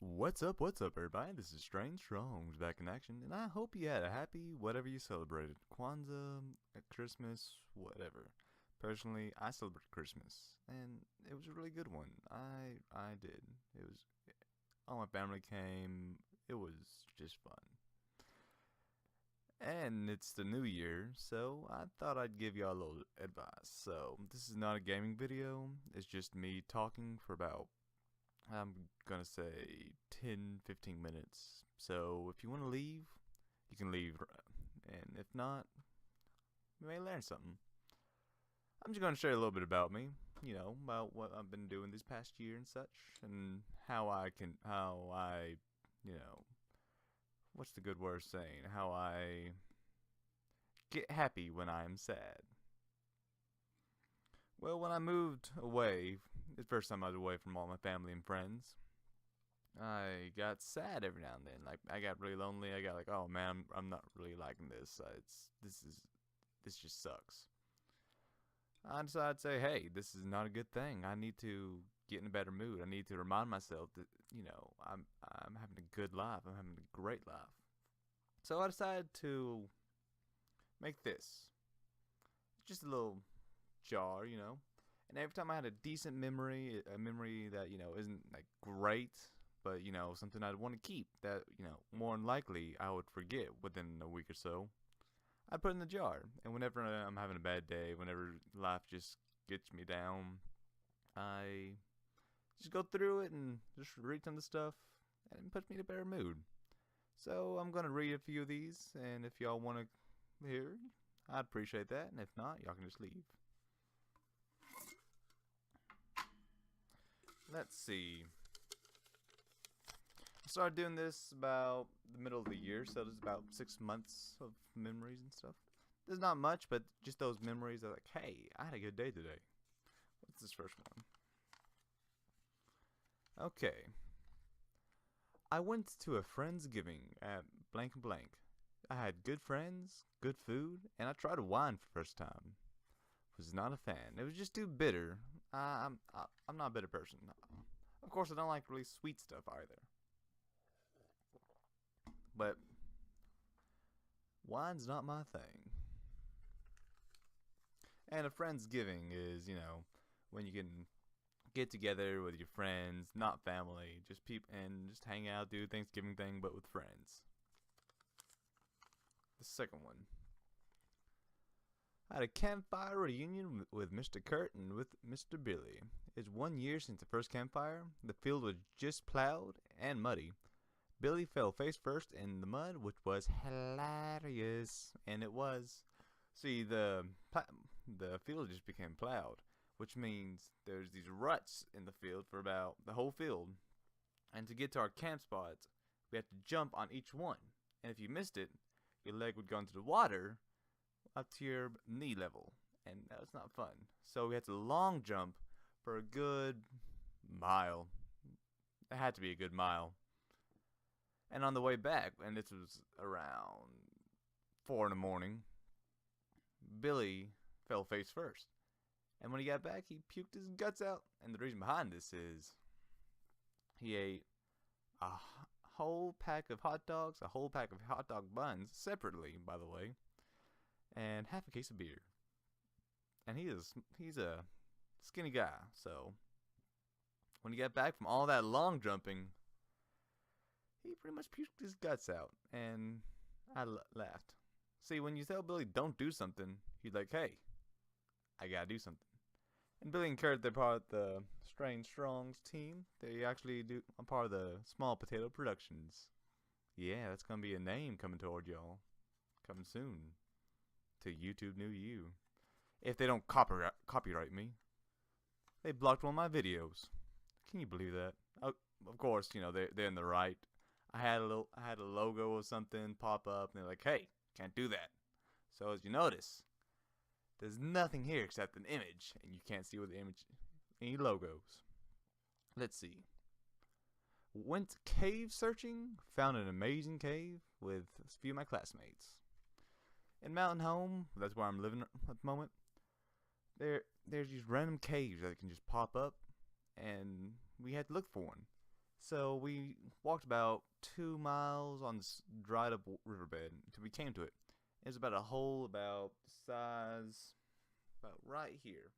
What's up, everybody? This is StrangeStrongs back in action, and I hope you had a happy whatever you celebrated. Kwanzaa, Christmas, whatever. Personally, I celebrated Christmas, and it was a really good one. I did. It was all my family came. It was just fun. And it's the new year, so I thought I'd give y'all a little advice. So, this is not a gaming video. It's just me talking for about I'm gonna say 10-15 minutes. So if you want to leave, you can leave. And if not, you may learn something. I'm just gonna share a little bit about me, about what I've been doing this past year and such, and how I, you know, what's the good word of saying? How I get happy when I'm sad. Well, when I moved away, the first time I was away from all my family and friends, I got sad every now and then. Like I got really lonely. I got like, oh man, I'm not really liking this. This just sucks. I decided to say, hey, this is not a good thing. I need to get in a better mood. I need to remind myself that I'm having a good life. I'm having a great life. So I decided to make this just a little jar, and every time I had a decent memory, a memory that isn't like great, but something I'd want to keep that more than likely I would forget within a week or so, I'd put it in the jar. And whenever I'm having a bad day, whenever life just gets me down, I just go through it and just read some of the stuff, and it puts me in a better mood. So I'm gonna read a few of these, and if y'all want to hear, I'd appreciate that, and if not, y'all can just leave. Let's see. I started doing this about the middle of the year, so there's about 6 months of memories and stuff. There's not much, but just those memories are like, hey, I had a good day today. What's this first one? Okay. I went to a Friendsgiving at blank and blank. I had good friends, good food, and I tried wine for the first time. Was not a fan. It was just too bitter. I'm not a bitter person. Of course, I don't like really sweet stuff either. But wine's not my thing. And a Friendsgiving is, when you can get together with your friends, not family, just people, and just hang out, do Thanksgiving thing, but with friends. The second one. I had a campfire reunion with Mr. Kurt and with Mr. Billy. It's 1 year since the first campfire. The field was just plowed and muddy. Billy fell face first in the mud, which was hilarious. And it was. See, the field just became plowed, which means there's these ruts in the field for about the whole field. And to get to our camp spots, we had to jump on each one. And if you missed it, your leg would go into the water up to your knee level, and that was not fun. So we had to long jump for a good mile. It had to be a good mile. And on the way back, and this was around 4 in the morning, Billy fell face first. And when he got back, he puked his guts out. And the reason behind this is he ate a whole pack of hot dogs, a whole pack of hot dog buns, separately, by the way, and half a case of beer. And he's a skinny guy, so when he got back from all that long jumping, he pretty much puked his guts out, and I laughed. See, when you tell Billy don't do something, he's like, hey, I gotta do something. And Billy and Kurt, they're part of the StrangeStrongs team. They actually do a part of the Small Potato Productions. Yeah, that's gonna be a name coming toward y'all. Coming soon to YouTube New You. If they don't copyright me. They blocked one of my videos. Can you believe that? Oh, of course, they're in the right. I had a logo or something pop up, and they're like, hey, can't do that. So as you notice, there's nothing here except an image, and you can't see with the image any logos. Let's see. Went cave searching, found an amazing cave with a few of my classmates. In Mountain Home, that's where I'm living at the moment, there's these random caves that can just pop up, and we had to look for one. So we walked about 2 miles on this dried up riverbed until we came to it. It was about a hole about the size, about right here.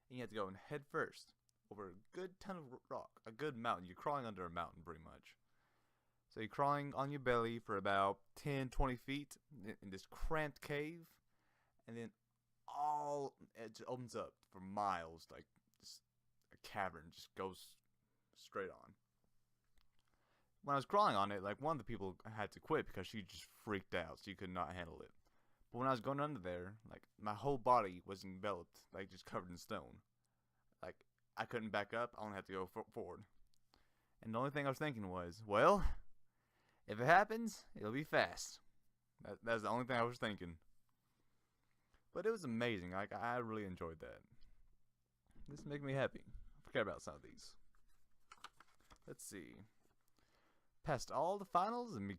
And you had to go in head first over a good ton of rock, a good mountain. You're crawling under a mountain pretty much. So you're crawling on your belly for about 10, 20 feet in this cramped cave. And then it just opens up for miles, like just a cavern just goes straight on. When I was crawling on it, like one of the people had to quit because she just freaked out. She could not handle it. But when I was going under there, like my whole body was enveloped, like just covered in stone. Like I couldn't back up. I only had to go forward. And the only thing I was thinking was, well, if it happens, it'll be fast. That's the only thing I was thinking. But it was amazing. Like I really enjoyed that. This makes me happy. I forgot about some of these. Let's see. Passed all the finals and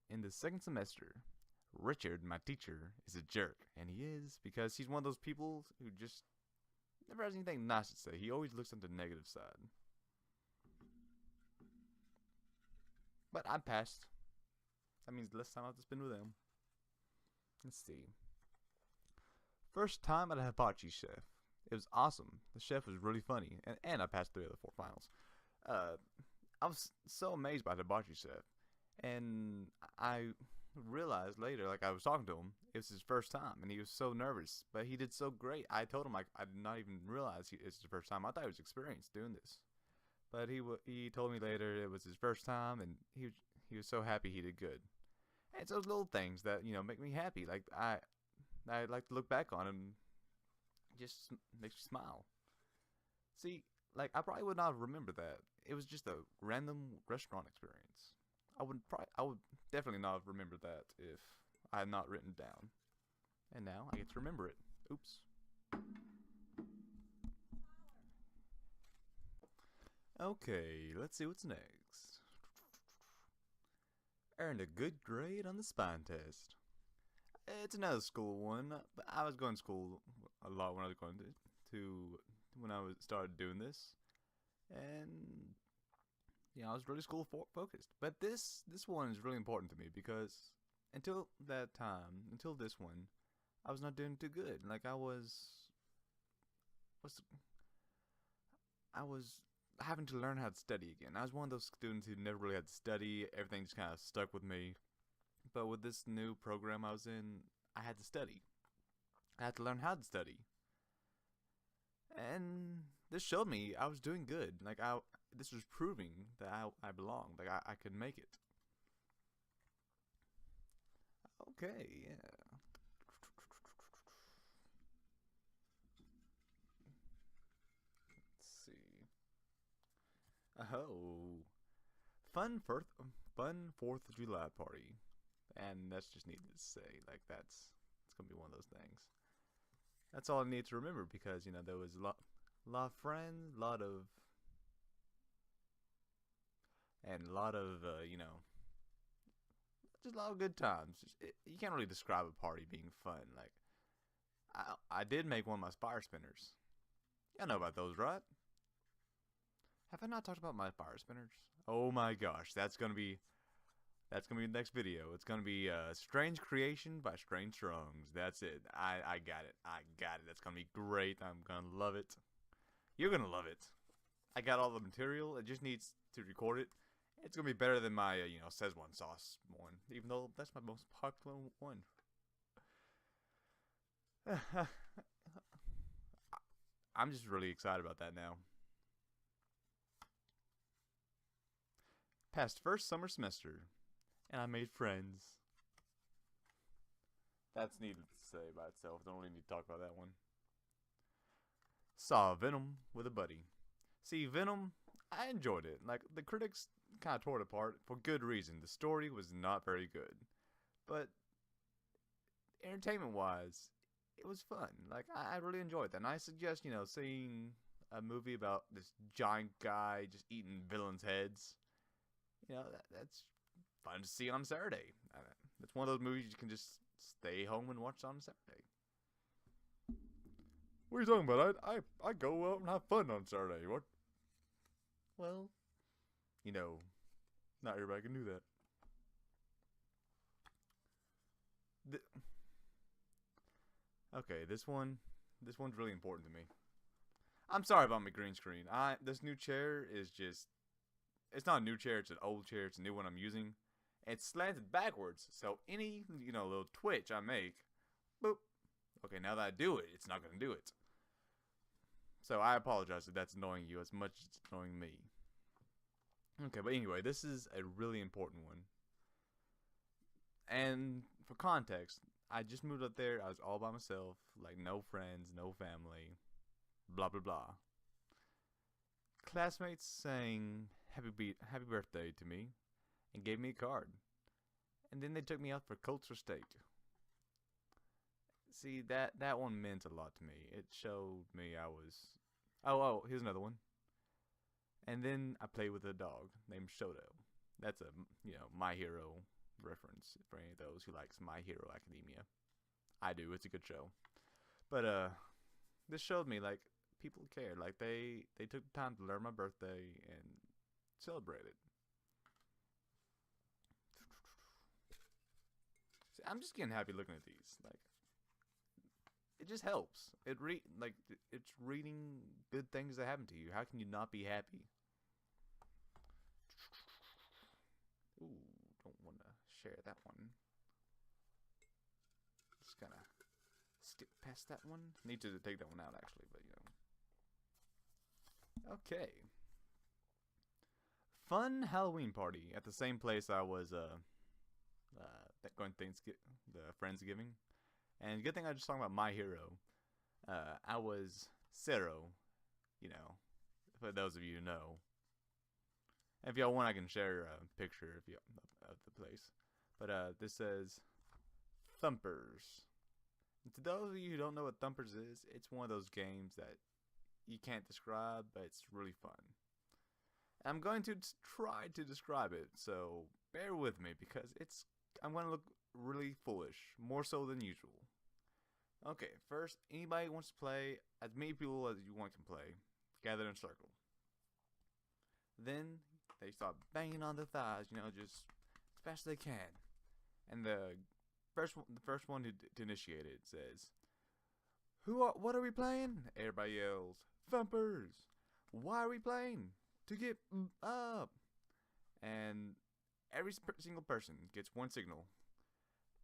in the second semester. Richard, my teacher, is a jerk, and he is because he's one of those people who just never has anything nice to say. He always looks on the negative side. But I passed. That means less time I have to spend with him. Let's see. First time at a hibachi chef. It was awesome. The chef was really funny, and I passed 3 of the 4 finals. I was so amazed by the hibachi chef, and I realized later, like I was talking to him, it was his first time, and he was so nervous, but he did so great. I told him I did not even realize it's his first time. I thought he was experienced doing this, but he told me later it was his first time, and he was so happy he did good. And it's those little things that make me happy. Like I like to look back on and just makes me smile. See, like I probably would not remember that. It was just a random restaurant experience. I would definitely not remember that if I had not written it down. And now I get to remember it. Oops. Okay, let's see what's next. Earned a good grade on the spine test. It's another school one, but I was going to school a lot when I was going to when I started doing this, and I was really school focused. But this one is really important to me because until this one, I was not doing too good. Like I was having to learn how to study again. I was one of those students who never really had to study. Everything just kind of stuck with me. But with this new program I was in, I had to study. I had to learn how to study. And this showed me I was doing good. Like this was proving that I belonged. Like I could make it. Okay, yeah. Let's see. Oh, fun 4th of July party. And that's just needed to say. Like it's gonna be one of those things. That's all I need to remember because there was a lot of friends, and a lot of just a lot of good times. You can't really describe a party being fun. Like I did make one of my fire spinners. Y'all know about those, right? Have I not talked about my fire spinners? Oh my gosh, that's gonna be the next video. It's gonna be Strange Creation by StrangeStrongs. That's it. I got it. I got it. That's gonna be great. I'm gonna love it. You're gonna love it. I got all the material. It just needs to record it. It's gonna be better than my Szechuan sauce one, even though that's my most popular one. I'm just really excited about that now. Passed first summer semester, and I made friends. That's needless to say by itself. Don't really need to talk about that one. Saw Venom with a buddy. See, Venom, I enjoyed it. Like, the critics kind of tore it apart for good reason. The story was not very good. But, entertainment-wise, it was fun. Like, I really enjoyed that. And I suggest, seeing a movie about this giant guy just eating villains' heads. That's fun to see on Saturday. It's one of those movies you can just stay home and watch on Saturday. What are you talking about? I go out and have fun on Saturday. What? Well, you know, not everybody can do that. Th okay, this one's really important to me. I'm sorry about my green screen. This new chair is just, it's not a new chair, it's an old chair, it's a new one I'm using. It's slanted backwards, so any, little twitch I make, boop. Okay, now that I do it, it's not gonna do it. So I apologize if that's annoying you as much as it's annoying me. Okay, but anyway, this is a really important one. And for context, I just moved up there. I was all by myself, like no friends, no family, blah blah blah. Classmates sang happy birthday to me and gave me a card. And then they took me out for culture steak. See, that one meant a lot to me. It showed me I was, here's another one. And then I played with a dog named Shoto. That's a, My Hero reference for any of those who likes My Hero Academia. I do. It's a good show. But this showed me like people care. Like they took the time to learn my birthday and celebrate it. See, I'm just getting happy looking at these. Like it just helps. It's reading good things that happen to you. How can you not be happy? Ooh, don't want to share that one. Just gonna skip past that one. Need to take that one out actually, but Okay. Fun Halloween party at the same place I was going to the Friendsgiving. And good thing I was just talking about My Hero. I was Zero, for those of you who know. And if y'all want, I can share a picture of the place. But this says Thumpers. And to those of you who don't know what Thumpers is, it's one of those games that you can't describe, but it's really fun. I'm going to try to describe it, so bear with me because I'm going to look really foolish, more so than usual. Okay, first, anybody who wants to play, as many people as you want can play, gather in a circle. Then they start banging on their thighs, just as fast as they can. And the first one to initiate it says, what are we playing? Everybody yells, Thumpers. Why are we playing? To get up. And every single person gets one signal.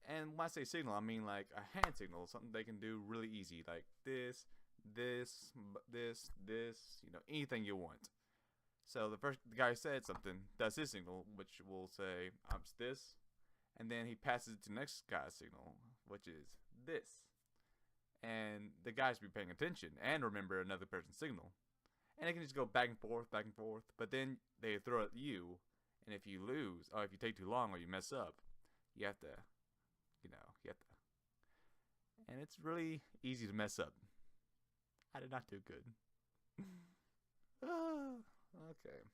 And when I say signal, I mean like a hand signal, something they can do really easy, like this, anything you want. So the guy who said something does his signal, which will say, I'm this, and then he passes it to the next guy's signal, which is this. And the guys be paying attention and remember another person's signal. And it can just go back and forth, but then they throw it at you, and if you lose, or if you take too long or you mess up, you have to, and it's really easy to mess up. I did not do good. Okay.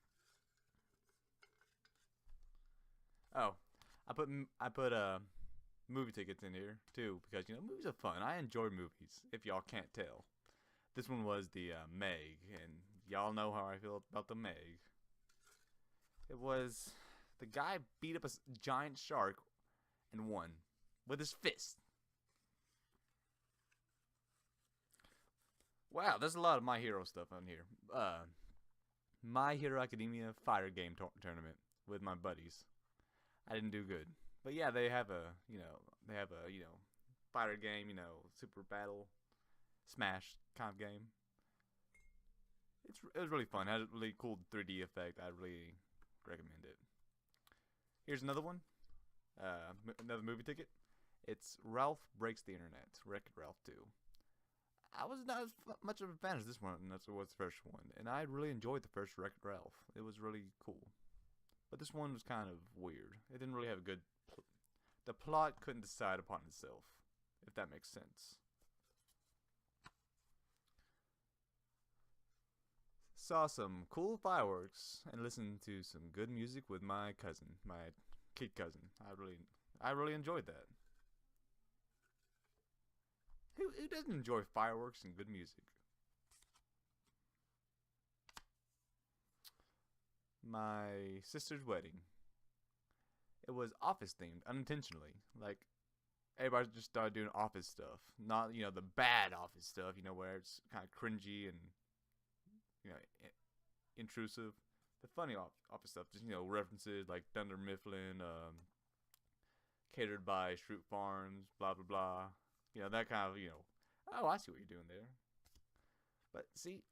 Oh, I put movie tickets in here too because movies are fun. I enjoy movies. If y'all can't tell, this one was the Meg, and y'all know how I feel about the Meg. It was the guy beat up a giant shark and won with his fist. Wow, there's a lot of My Hero stuff on here. My Hero Academia Fire Game Tournament with my buddies. I didn't do good, but yeah, they have a fire game, super battle, smash kind of game. It was really fun. It had a really cool 3D effect. I really recommend it. Here's another one. Another movie ticket. It's Ralph Breaks the Internet. Wreck-It Ralph 2. I was not as much of a fan of this one as it was the first one, and I really enjoyed the first Wreck-It Ralph. It was really cool. But this one was kind of weird. It didn't really have a good... The plot couldn't decide upon itself, if that makes sense. Saw some cool fireworks and listened to some good music with my cousin, my kid cousin. I really enjoyed that. Who doesn't enjoy fireworks and good music? my sister's wedding. It was office themed, unintentionally. Like, everybody just started doing office stuff. Not, the bad office stuff, where it's kind of cringy and, you know, intrusive. The funny office stuff, just, references like Dunder Mifflin, catered by Shroot Farms, blah, blah, blah. That kind of, oh, I see what you're doing there. But, see,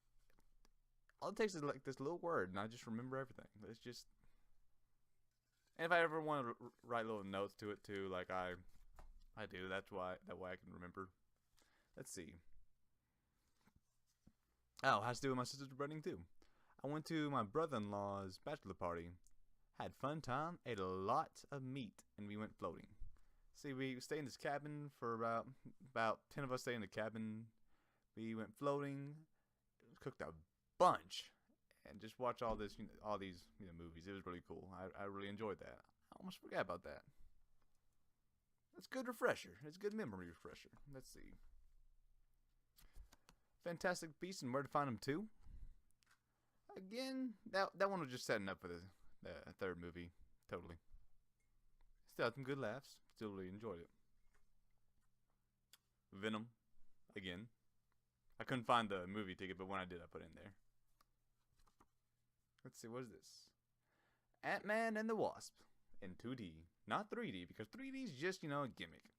all it takes is, like, this little word, and I just remember everything. It's just... And if I ever want to write little notes to it, too, like I do, that way I can remember. Let's see. Oh, it has to do with my sister's wedding, too. I went to my brother-in-law's bachelor party. Had fun time, ate a lot of meat, and we went floating. See, we stayed in this cabin for about 10 of us stayed in the cabin. We went floating, cooked a bunch, and just watched all these movies. It was really cool. I really enjoyed that. I almost forgot about that. That's a good refresher. It's a good memory refresher. Let's see. Fantastic Beasts and Where to Find Them 2. Again, that one was just setting up for the third movie. Totally. Still had some good laughs. Still really enjoyed it. Venom. Again. I couldn't find the movie ticket, but when I did, I put it in there. Let's see, what is this? Ant-Man and the Wasp in 2D. Not 3D, because 3D is just, a gimmick.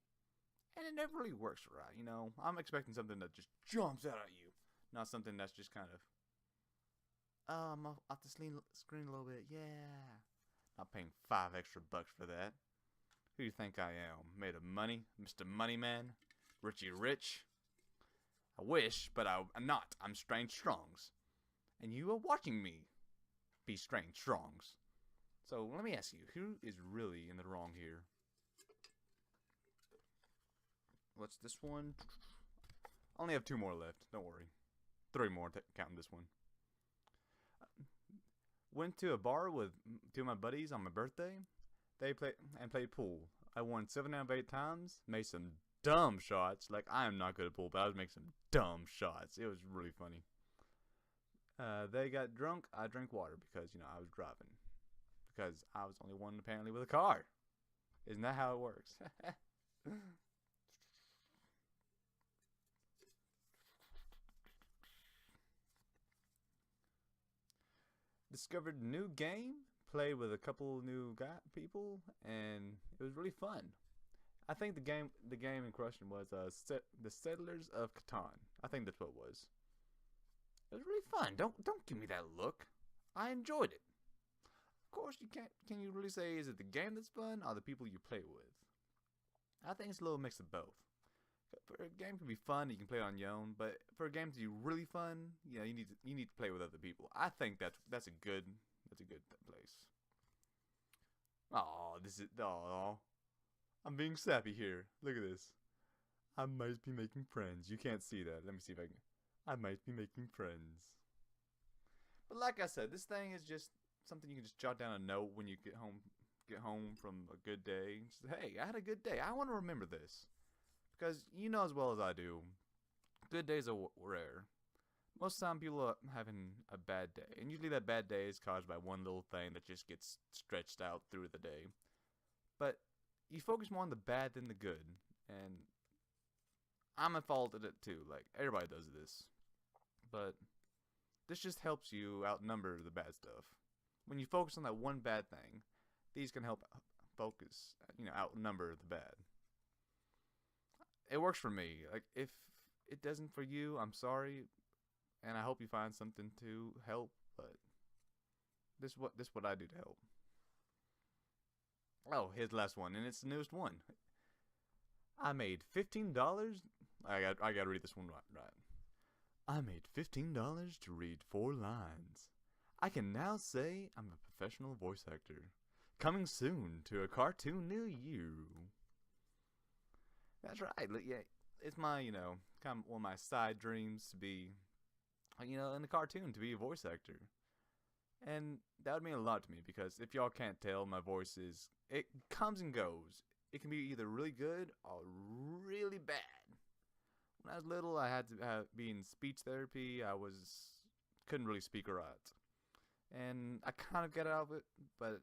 And it never really works right, I'm expecting something that just jumps out at you. Not something that's just kind of... I'm off the screen a little bit, yeah. Not paying $5 extra for that. Who do you think I am? Made of money? Mr. Moneyman? Richie Rich? I wish, but I'm not. I'm StrangeStrongs. And you are watching me be StrangeStrongs. So let me ask you, who is really in the wrong here? What's this one? I only have 2 more left. Don't worry. 3 more, counting this one. Went to a bar with 2 of my buddies on my birthday. They played pool. I won 7 out of 8 times. Made some dumb shots. Like, I am not good at pool, but I was making some dumb shots. It was really funny. They got drunk. I drank water because, I was driving. Because I was the only one apparently with a car. Isn't that how it works? Discovered a new game, played with a couple new people, and it was really fun. I think the game in question was the Settlers of Catan. I think that's what it was. It was really fun. Don't give me that look. I enjoyed it. Of course, you can't. Can you really say is it the game that's fun or the people you play with? I think it's a little mix of both. For a game can be fun, you can play it on your own, but for a game to be really fun, you need to play with other people. I think that's a good place. Oh, I'm being sappy here. Look at this. I might be making friends. You can't see that. Let me see if I can. I might be making friends. But like I said, this thing is just something you can just jot down a note when you get home from a good day. Just, hey, I had a good day. I want to remember this. Because you know as well as I do, good days are rare. Most of the time people are having a bad day. And usually that bad day is caused by one little thing that just gets stretched out through the day. But you focus more on the bad than the good. And I'm at fault at it too. Like, everybody does this. But this just helps you outnumber the bad stuff. When you focus on that one bad thing, these can help outnumber the bad. It works for me. Like, if it doesn't for you, I'm sorry, and I hope you find something to help. But this is what I do to help. Oh, here's the last one, and it's the newest one. I made $15. I gotta read this one right. I made $15 to read 4 lines. I can now say I'm a professional voice actor. Coming soon to a cartoon near you. That's right. Yeah, it's my, kind of one of my side dreams to be, in a cartoon, to be a voice actor. And that would mean a lot to me because if y'all can't tell, my voice it comes and goes. It can be either really good or really bad. When I was little, I had to be in speech therapy. I couldn't really speak right. and I kind of get out of it, but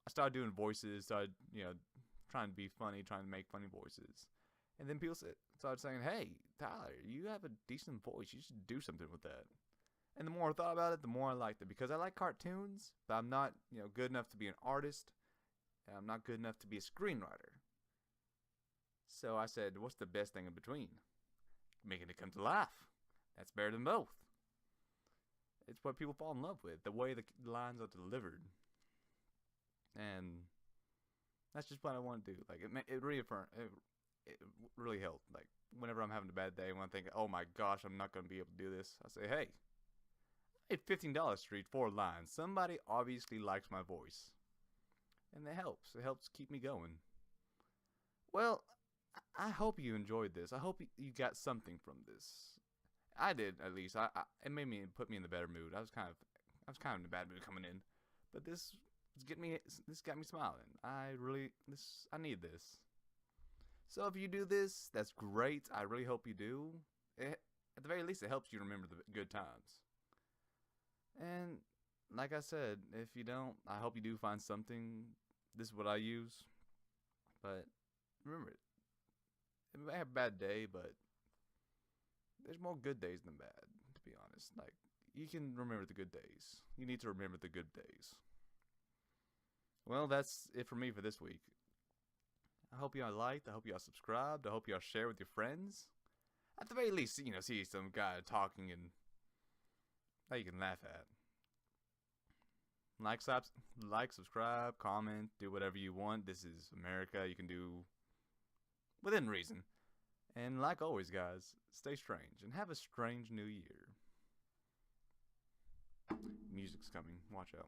I started doing voices, started, trying to be funny, trying to make funny voices. And then people started saying, hey, Tyler, you have a decent voice. You should do something with that. And the more I thought about it, the more I liked it. Because I like cartoons, but I'm not, good enough to be an artist. And I'm not good enough to be a screenwriter. So I said, what's the best thing in between? Making it come to life. That's better than both. It's what people fall in love with, the way the lines are delivered. And that's just what I want to do. Like, it really helped. Like, whenever I'm having a bad day, when I think, oh my gosh, I'm not going to be able to do this, I say, hey, I paid $15 to read 4 lines. Somebody obviously likes my voice. And it helps. It helps keep me going. Well, I hope you enjoyed this. I hope you got something from this. I did, at least. It put me in the better mood. I was kind of in a bad mood coming in, but this got me smiling. I need this. So if you do this, that's great. I really hope you do. At the very least, it helps you remember the good times. And like I said, if you don't, I hope you do find something. This is what I use. But remember it. You may have a bad day, but there's more good days than bad, to be honest. Like, you can remember the good days. You need to remember the good days. Well, that's it for me for this week. I hope y'all liked. I hope y'all subscribed. I hope y'all share with your friends. At the very least, see some guy talking and that you can laugh at. Like, subscribe, comment, do whatever you want. This is America. You can do within reason. And like always, guys, stay strange and have a strange new year. Music's coming. Watch out.